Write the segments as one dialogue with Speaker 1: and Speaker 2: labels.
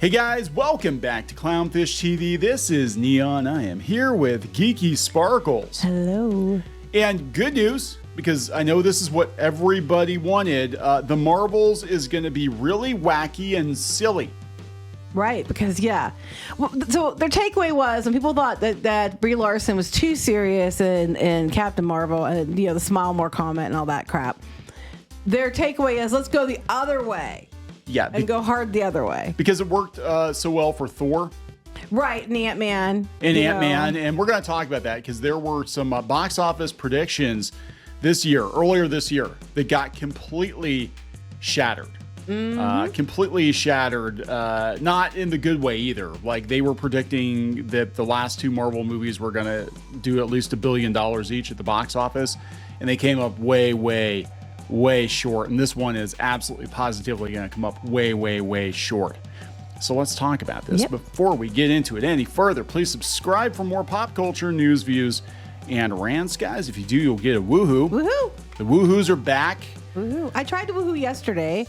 Speaker 1: Hey guys, welcome back to Clownfish TV. This is Neon. I am here with Geeky Sparkles.
Speaker 2: Hello.
Speaker 1: And good news, because I know this is what everybody wanted. The Marvels is going to be really wacky and silly.
Speaker 2: Right, because well, so their takeaway was, when people thought that Brie Larson was too serious in Captain Marvel, and the smile more comment and all that crap, their takeaway is, let's go the other way.
Speaker 1: Yeah,
Speaker 2: and go hard the other way.
Speaker 1: Because it worked so well for Thor.
Speaker 2: Right, and Ant-Man.
Speaker 1: And we're going to talk about that because there were some box office predictions earlier this year, that got completely shattered. Completely shattered, not in the good way either. Like, they were predicting that the last two Marvel movies were going to do at least $1 billion each at the box office, and they came up way short. And this one is absolutely positively going to come up way short. So let's talk about this.
Speaker 2: Yep.
Speaker 1: Before we get into it any further, please subscribe for more pop culture news, views, and rants, guys. If you do, you'll get a woohoo.
Speaker 2: Woohoo!
Speaker 1: The woohoos are back.
Speaker 2: Woohoo! I tried to woohoo yesterday.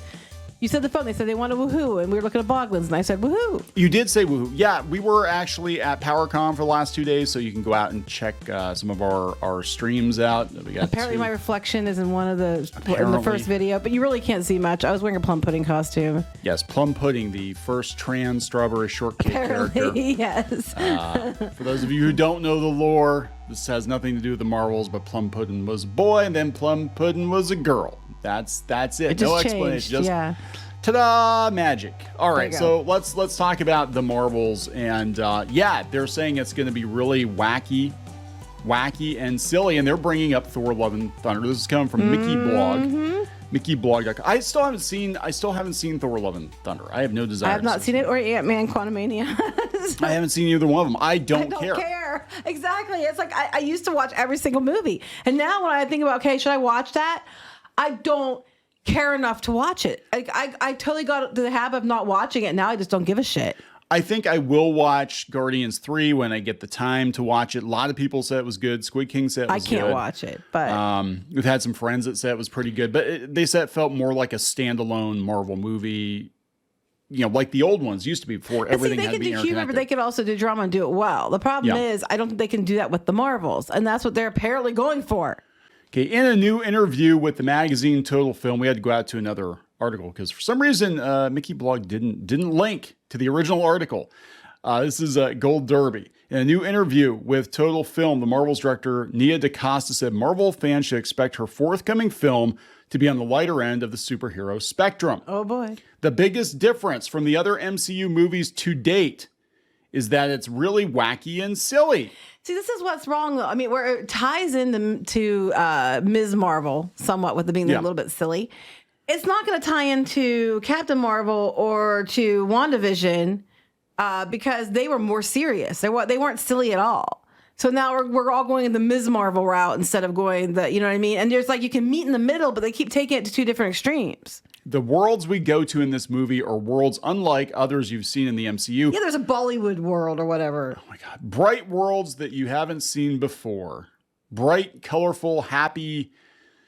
Speaker 2: You said the phone. They said they want a woohoo, and we were looking at Boglins, and I said woohoo.
Speaker 1: You did say woohoo. Yeah, we were actually at PowerCon for the last 2 days, so you can go out and check some of our streams out. We got
Speaker 2: Apparently, my reflection is in in the first video, but you really can't see much. I was wearing a plum pudding costume.
Speaker 1: Yes, Plum Pudding, the first trans strawberry shortcake character.
Speaker 2: Yes.
Speaker 1: For those of you who don't know the lore, this has nothing to do with the Marvels, but Plum Pudding was a boy, and then Plum Pudding was a girl. That's it. No explanation. Just ta-da, magic. All right, so let's talk about the Marvels, and they're saying it's going to be really wacky and silly, and they're bringing up Thor: Love and Thunder. This is coming from Mickey Blog. MickeyBlog.com. I still haven't seen Thor: Love and Thunder. I have no desire.
Speaker 2: I have not seen it, or Ant-Man: Quantumania.
Speaker 1: I haven't seen either one of them. I don't
Speaker 2: care. Exactly. It's like I used to watch every single movie, and now when I think about, okay, should I watch that? I don't care enough to watch it. I totally got the habit of not watching it. Now I just don't give a shit.
Speaker 1: I think I will watch Guardians 3 when I get the time to watch it. A lot of people said it was good. Squid King said it was good.
Speaker 2: I can't watch it, but
Speaker 1: we've had some friends that said it was pretty good. But they said it felt more like a standalone Marvel movie, like the old ones used to be before everything had to be interconnected. They can do humor,
Speaker 2: but they could also do drama and do it well. The problem is, I don't think they can do that with the Marvels, and that's what they're apparently going for.
Speaker 1: Okay, in a new interview with the magazine Total Film, we had to go out to another article because for some reason Mickey Blog didn't link to the original article. This is Gold Derby. In a new interview with Total Film, the Marvel's director Nia DaCosta said Marvel fans should expect her forthcoming film to be on the lighter end of the superhero spectrum.
Speaker 2: Oh boy.
Speaker 1: The biggest difference from the other MCU movies to date is that it's really wacky and silly.
Speaker 2: See, this is what's wrong, though. I mean, where it ties into Ms. Marvel somewhat with it being a little bit silly. It's not going to tie into Captain Marvel or to WandaVision because they were more serious. They weren't silly at all. So now we're all going the Ms. Marvel route instead of going you know what I mean? And there's you can meet in the middle, but they keep taking it to two different extremes.
Speaker 1: The worlds we go to in this movie are worlds unlike others you've seen in the MCU.
Speaker 2: Yeah, there's a Bollywood world or whatever.
Speaker 1: Oh my God. Bright worlds that you haven't seen before. Bright, colorful, happy,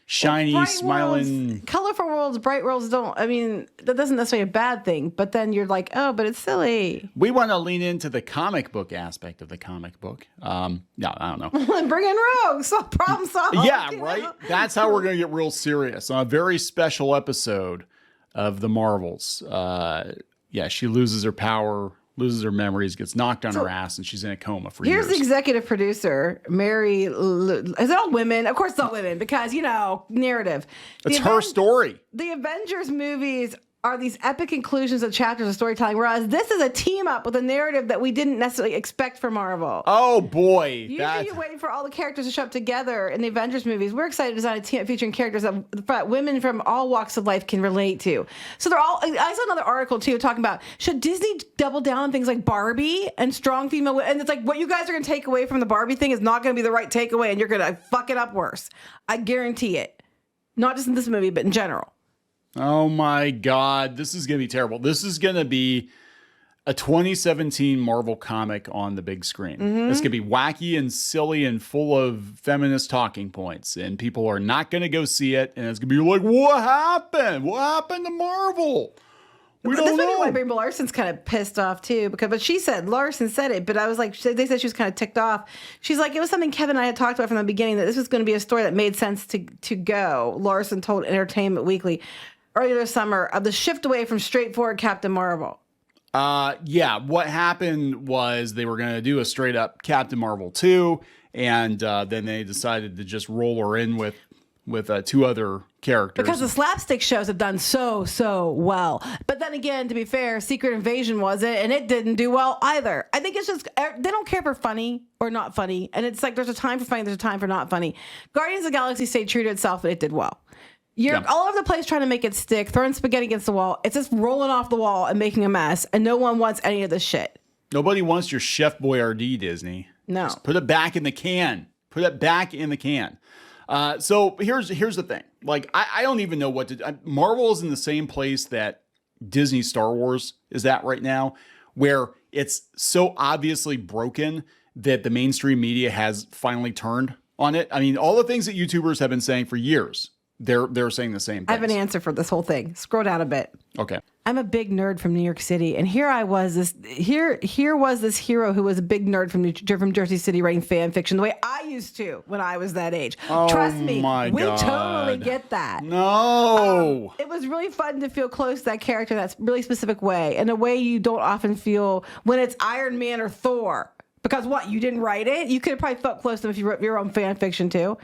Speaker 1: shiny, smiling.
Speaker 2: Colorful worlds, bright worlds that doesn't necessarily a bad thing, but then you're like, oh, but it's silly.
Speaker 1: We want to lean into the comic book aspect of the comic book. I don't know.
Speaker 2: Bring in Rogue, so problem solved.
Speaker 1: Yeah, right? That's how we're going to get real serious on a very special episode of the Marvels. She loses her power, loses her memories, gets knocked on her ass, and she's in a coma for years.
Speaker 2: Here's the executive producer, Mary. Is it all women? Of course it's all women because, narrative.
Speaker 1: It's her story.
Speaker 2: The Avengers movies are these epic conclusions of chapters of storytelling, whereas this is a team up with a narrative that we didn't necessarily expect from Marvel.
Speaker 1: Oh, boy.
Speaker 2: Usually you're waiting for all the characters to show up together in the Avengers movies. We're excited to design a team featuring characters that women from all walks of life can relate to. So they're all. I saw another article, too, talking about, should Disney double down on things like Barbie and strong female women? And it's like, what you guys are going to take away from the Barbie thing is not going to be the right takeaway, and you're going to fuck it up worse. I guarantee it. Not just in this movie, but in general.
Speaker 1: Oh my God, this is going to be terrible. This is going to be a 2017 Marvel comic on the big screen. It's going to be wacky and silly and full of feminist talking points, and people are not going to go see it, and it's going to be like, what happened? What happened to Marvel? We
Speaker 2: This
Speaker 1: don't
Speaker 2: may be why
Speaker 1: know.
Speaker 2: Brie Larson's kind of pissed off too, but Larson said it, but I was like, they said she was kind of ticked off. She's like, it was something Kevin and I had talked about from the beginning, that this was going to be a story that made sense to go. Larson told Entertainment Weekly earlier this summer of the shift away from straightforward Captain Marvel.
Speaker 1: Yeah, what happened was they were going to do a straight up Captain Marvel 2, and then they decided to just roll her in with two other characters.
Speaker 2: Because the slapstick shows have done so well. But then again, to be fair, Secret Invasion wasn't, and it didn't do well either. I think it's just, they don't care if we're funny or not funny. And it's like, there's a time for funny, there's a time for not funny. Guardians of the Galaxy stayed true to itself, but it did well. You're all over the place trying to make it stick, throwing spaghetti against the wall. It's just rolling off the wall and making a mess, and no one wants any of this shit.
Speaker 1: Nobody wants your Chef Boyardee, Disney.
Speaker 2: No.
Speaker 1: Just put it back in the can. Put it back in the can. So here's the thing. Like, I don't even know what to... Marvel is in the same place that Disney Star Wars is at right now, where it's so obviously broken that the mainstream media has finally turned on it. I mean, all the things that YouTubers have been saying for years, they're saying the same thing.
Speaker 2: I have an answer for this whole thing. Scroll down a bit.
Speaker 1: Okay.
Speaker 2: I'm a big nerd from New York City, and here was this hero who was a big nerd from Jersey City writing fan fiction the way I used to when I was that age. Trust me, we totally get that.
Speaker 1: No.
Speaker 2: It was really fun to feel close to that character in that really specific way, in a way you don't often feel when it's Iron Man or Thor. Because what, you didn't write it? You could have probably felt close to them if you wrote your own fan fiction too.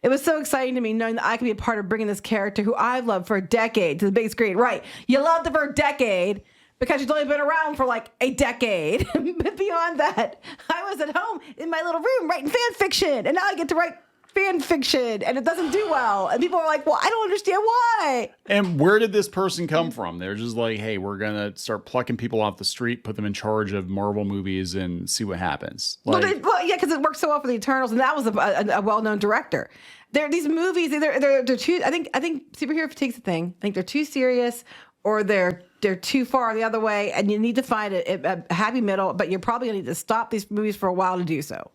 Speaker 2: It was so exciting to me knowing that I could be a part of bringing this character who I've loved for a decade to the big screen. Right. You loved her for a decade because she's only been around for like a decade. But beyond that, I was at home in my little room writing fan fiction. And now I get to write fan fiction and it doesn't do well. And people are like, well, I don't understand why.
Speaker 1: And where did this person come from? They're just like, hey, we're going to start plucking people off the street, put them in charge of Marvel movies and see what happens. Like,
Speaker 2: well, yeah, because it worked so well for the Eternals. And that was a well-known director. These movies, they're too, I think superhero fatigue's a thing. I think they're too serious or they're too far the other way. And you need to find a happy middle, but you're probably going to need to stop these movies for a while to do so.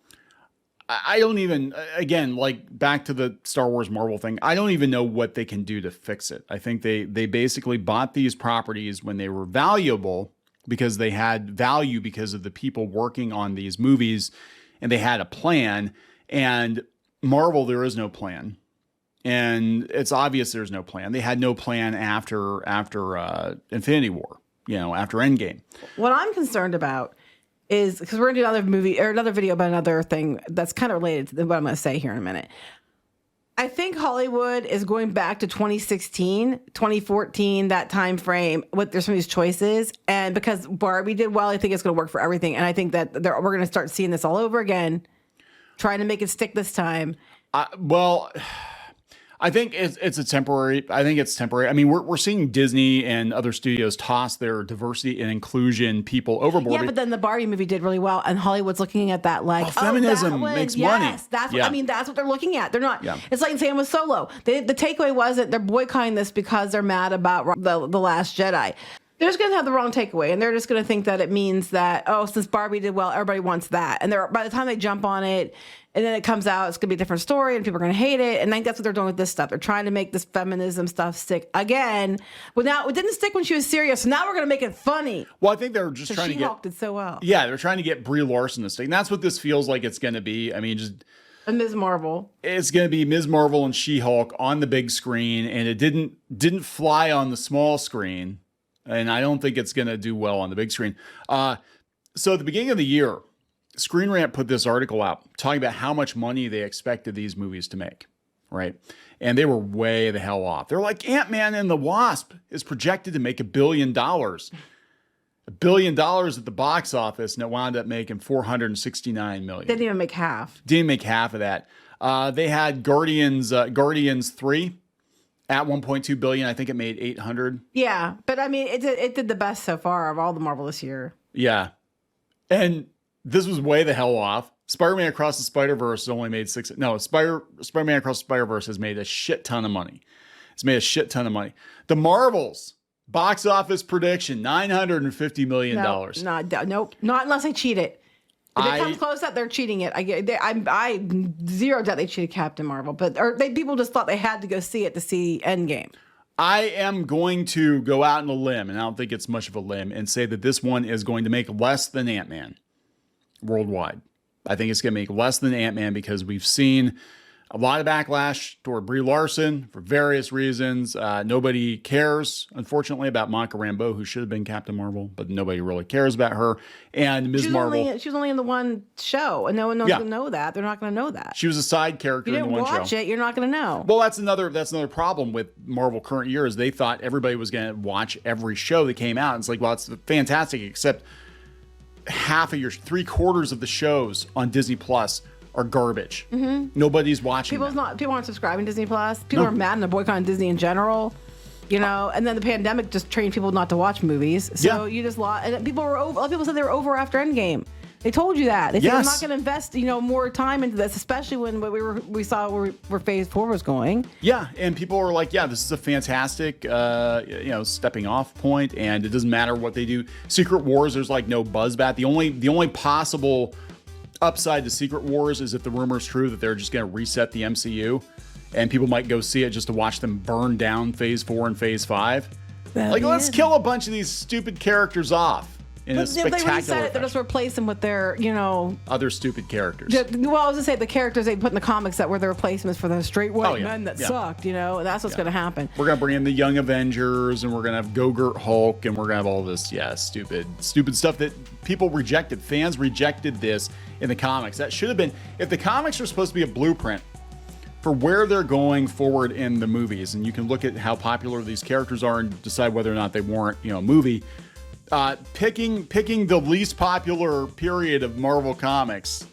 Speaker 1: I don't even, again, like back to the Star Wars Marvel thing, I don't even know what they can do to fix it. I think they basically bought these properties when they were valuable because they had value because of the people working on these movies and they had a plan. And Marvel, there is no plan. And it's obvious there's no plan. They had no plan after Infinity War, after Endgame.
Speaker 2: What I'm concerned about is, because we're going to do another movie or another video about another thing that's kind of related to what I'm going to say here in a minute. I think Hollywood is going back to 2016, 2014, that time frame with some of these choices. And because Barbie did well, I think it's going to work for everything. And I think that we're going to start seeing this all over again, trying to make it stick this time.
Speaker 1: Well, I think it's temporary. I mean, we're seeing Disney and other studios toss their diversity and inclusion people overboard.
Speaker 2: Yeah, but then the Barbie movie did really well, and Hollywood's looking at that like,
Speaker 1: feminism makes money.
Speaker 2: Yes, that's what they're looking at. They're not. Yeah. It's like saying with Solo. The takeaway wasn't they're boycotting this because they're mad about the Last Jedi. They're just going to have the wrong takeaway, and they're just going to think that it means that, since Barbie did well, everybody wants that. And by the time they jump on it, and then it comes out, it's going to be a different story, and people are going to hate it. And I think that's what they're doing with this stuff. They're trying to make this feminism stuff stick again. Well, now it didn't stick when she was serious, so now we're going to make it funny.
Speaker 1: Well, I think they're just trying to get...
Speaker 2: She-Hulk did so well.
Speaker 1: Yeah, they're trying to get Brie Larson to stick. And that's what this feels like it's going to be. I mean, just...
Speaker 2: And Ms. Marvel.
Speaker 1: It's going to be Ms. Marvel and She-Hulk on the big screen, and it didn't fly on the small screen. And I don't think it's going to do well on the big screen. So at the beginning of the year, Screen Rant put this article out talking about how much money they expected these movies to make, right? And they were way the hell off. They're like, Ant-Man and the Wasp is projected to make $1 billion. $1 billion at the box office, and it wound up making $469 million.
Speaker 2: Didn't even make half.
Speaker 1: Didn't make half of that. They had Guardians 3 at 1.2 billion. I think it made 800.
Speaker 2: Yeah, but I mean, it did the best so far of all the Marvel this year.
Speaker 1: Yeah, and this was way the hell off. Spider-Man Across the Spider-Verse only made Spider-Man Across the Spider-Verse has made a shit ton of money. It's made a shit ton of money. The Marvels box office prediction $950 million.
Speaker 2: Nope, not unless they cheat it. If it comes close up, they're cheating it. I zero doubt they cheated Captain Marvel, people just thought they had to go see it to see Endgame.
Speaker 1: I am going to go out on a limb, and I don't think it's much of a limb, and say that this one is going to make less than Ant-Man worldwide. I think it's going to make less than Ant-Man because we've seen a lot of backlash toward Brie Larson for various reasons. Nobody cares, unfortunately, about Monica Rambeau, who should have been Captain Marvel, but nobody really cares about her. And Ms. Marvel.
Speaker 2: She was only in the one show, and no one knows to know that. They're not going to know that.
Speaker 1: She was a side character in the one show.
Speaker 2: You didn't watch it, you're not going to know.
Speaker 1: Well, that's another problem with Marvel current year is they thought everybody was going to watch every show that came out. It's like, well, it's fantastic, except half of 3/4 of the shows on Disney Plus are garbage. Nobody's watching.
Speaker 2: People aren't subscribing to Disney Plus. People are mad and they're boycotting Disney in general. You know, and then the pandemic just trained people not to watch movies. So you just lost. And people were over. A lot of people said they were over after Endgame. They told you that. They said we're not going to invest, more time into this, especially when we saw where Phase 4 was going. Yeah,
Speaker 1: and people were like, "Yeah, this is a fantastic, stepping off point, and it doesn't matter what they do." Secret Wars, there's like no buzz about. The only possible upside to Secret Wars is if the rumor is true that they're just going to reset the MCU, and people might go see it just to watch them burn down Phase 4 and Phase 5. Let's kill a bunch of these stupid characters off. In a spectacular
Speaker 2: if they reset it, they'll just replace them with their,
Speaker 1: other stupid characters.
Speaker 2: Well, I was going to say the characters they put in the comics that were the replacements for the straight white men that sucked, and that's what's going to happen.
Speaker 1: We're going to bring in the Young Avengers, and we're going to have Go-Gurt Hulk, and we're going to have all this, stupid stuff that people rejected. Fans rejected this in the comics. That should have been, if the comics are supposed to be a blueprint for where they're going forward in the movies, and you can look at how popular these characters are and decide whether or not they warrant, a movie. Picking the least popular period of Marvel Comics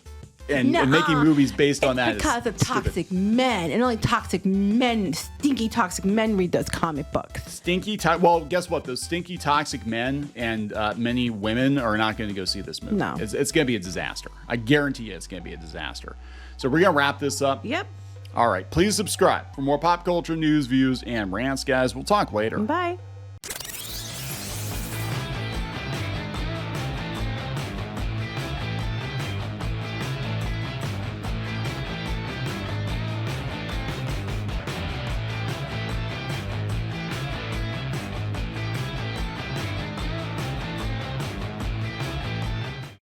Speaker 1: and making movies based on that
Speaker 2: because of toxic men, and only toxic men, stinky toxic men read those comic books.
Speaker 1: Well, guess what? Those stinky toxic men and many women are not going to go see this movie.
Speaker 2: No,
Speaker 1: it's going to be a disaster. I guarantee you, it's going to be a disaster. So we're going to wrap this up.
Speaker 2: Yep.
Speaker 1: All right. Please subscribe for more pop culture news, views, and rants, guys. We'll talk later.
Speaker 2: Bye.